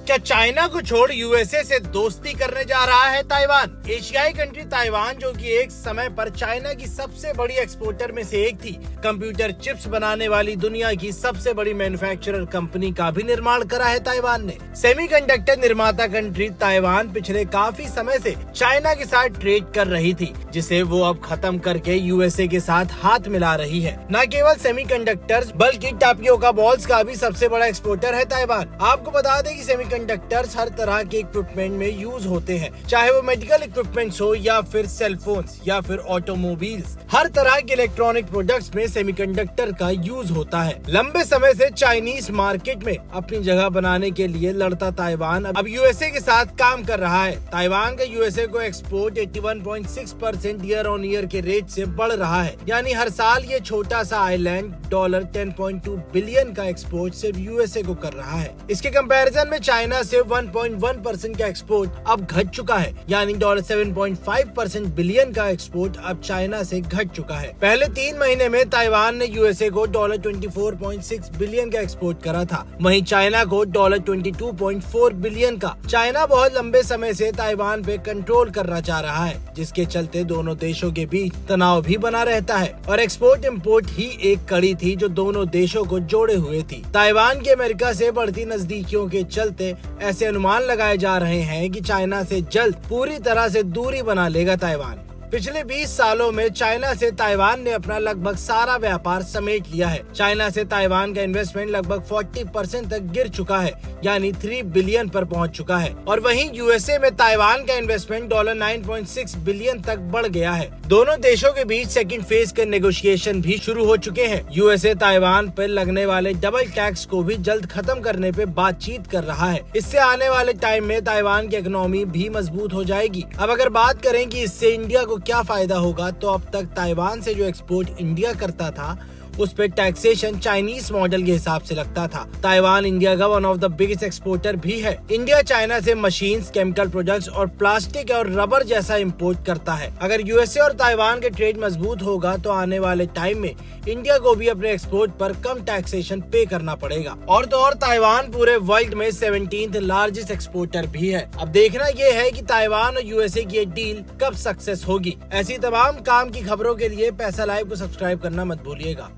क्या चाइना को छोड़ यूएसए से दोस्ती करने जा रहा है ताइवान? एशियाई कंट्री ताइवान, जो कि एक समय पर चाइना की सबसे बड़ी एक्सपोर्टर में से एक थी, कंप्यूटर चिप्स बनाने वाली दुनिया की सबसे बड़ी मैन्युफैक्चरर कंपनी का भी निर्माण करा है ताइवान ने। सेमीकंडक्टर निर्माता कंट्री ताइवान पिछले काफी समय से चाइना के साथ ट्रेड कर रही थी, जिसे वो अब खत्म करके यूएसए के साथ हाथ मिला रही है। न केवल सेमीकंडक्टर्स बल्कि टापियोका बॉल्स का भी सबसे बड़ा एक्सपोर्टर है ताइवान। आपको बता दें कि सेमीकंडक्टर्स हर तरह के इक्विपमेंट में यूज होते हैं, चाहे वो मेडिकल इक्विपमेंट्स हो या फिर सेल फोन्स या फिर ऑटोमोबाइल्स। हर तरह के इलेक्ट्रॉनिक प्रोडक्ट्स में सेमीकंडक्टर का यूज होता है। लंबे समय से चाइनीज मार्केट में अपनी जगह बनाने के लिए लड़ता ताइवान अब यूएसए के साथ काम कर रहा है। ताइवान का यूएसए को एक्सपोर्ट 81.6% ईयर ऑन ईयर के रेट से बढ़ रहा है, यानी हर साल ये छोटा सा आइलैंड $10.2 बिलियन का एक्सपोर्ट सिर्फ यूएसए को कर रहा है। इसके कंपैरिजन में चाइना से 1.1% का एक्सपोर्ट अब घट चुका है, यानी $7.5% बिलियन का एक्सपोर्ट अब चाइना से घट चुका है। पहले 3 महीने में ताइवान ने यूएसए को $24.6 बिलियन का एक्सपोर्ट करा था, वहीं चाइना को $22.4 बिलियन का। चाइना बहुत लंबे समय से ताइवान पे कंट्रोल करना चाह रहा है, जिसके चलते दोनों देशों के बीच तनाव भी बना रहता है और एक्सपोर्ट इम्पोर्ट ही एक कड़ी थी जो दोनों देशों को जोड़े हुए थी। ताइवान की अमेरिका से बढ़ती नजदीकियों के चलते ऐसे अनुमान लगाए जा रहे हैं कि चाइना से जल्द पूरी तरह से दूरी बना लेगा ताइवान। पिछले 20 सालों में चाइना से ताइवान ने अपना लगभग सारा व्यापार समेट लिया है। चाइना से ताइवान का इन्वेस्टमेंट लगभग 40% तक गिर चुका है, यानी 3 बिलियन पर पहुंच चुका है। और वहीं यूएसए में ताइवान का इन्वेस्टमेंट $9.6 बिलियन तक बढ़ गया है। दोनों देशों के बीच सेकंड फेज के नेगोशिएशन भी शुरू हो चुके हैं। यूएसए ताइवान पर लगने वाले डबल टैक्स को भी जल्द खत्म करने पे बातचीत कर रहा है। इससे आने वाले टाइम में ताइवान की इकोनॉमी भी मजबूत हो जाएगी। अब अगर बात करें कि इससे इंडिया को क्या फायदा होगा, तो अब तक ताइवान से जो एक्सपोर्ट इंडिया करता था उस पे टैक्सेशन चाइनीज मॉडल के हिसाब से लगता था। ताइवान इंडिया का one of the biggest exporter भी है। इंडिया चाइना से मशीन्स, केमिकल प्रोडक्ट्स और प्लास्टिक और रबर जैसा इंपोर्ट करता है। अगर यूएसए और ताइवान के ट्रेड मजबूत होगा तो आने वाले टाइम में इंडिया को भी अपने एक्सपोर्ट पर कम टैक्सेशन पे करना पड़ेगा। और तो और ताइवान पूरे वर्ल्ड में 17th लार्जेस्ट एक्सपोर्टर भी है। अब देखना ये है कि ताइवान और यूएसए की ये डील कब सक्सेस होगी। ऐसी तमाम काम की खबरों के लिए पैसा लाइव को सब्सक्राइब करना मत भूलिएगा।